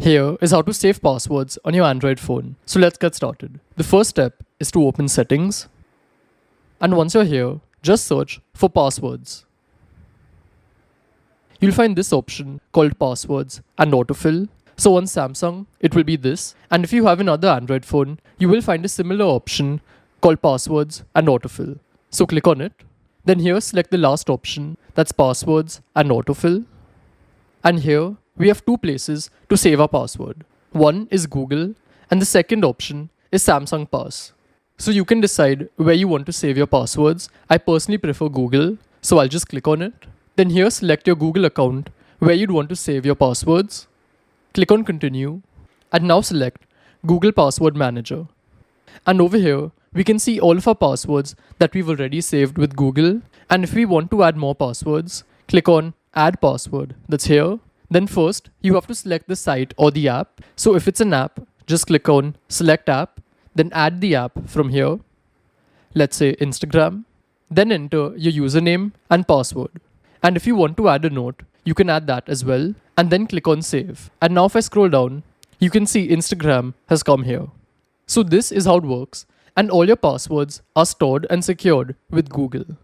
Here is how to save passwords on your Android phone. So let's get started. The first step is to open settings. And once you're here, just search for passwords. You'll find this option called passwords and autofill. So on Samsung, it will be this. And if you have another Android phone, you will find a similar option called passwords and autofill. So click on it. Then here select the last option, that's passwords and autofill. And here we have two places to save our password. One is Google and the second option is Samsung Pass. So you can decide where you want to save your passwords. I personally prefer Google, so I'll just click on it. Then here select your Google account where you'd want to save your passwords. Click on continue and now select Google Password Manager. And over here we can see all of our passwords that we've already saved with Google. And if we want to add more passwords, click on add password, that's here. Then first you have to select the site or the app. So if it's an app, just click on select app, then add the app from here. Let's say Instagram. Then enter your username and password. And if you want to add a note, you can add that as well. And then click on save. And now if I scroll down, you can see Instagram has come here. So this is how it works. And all your passwords are stored and secured with Google.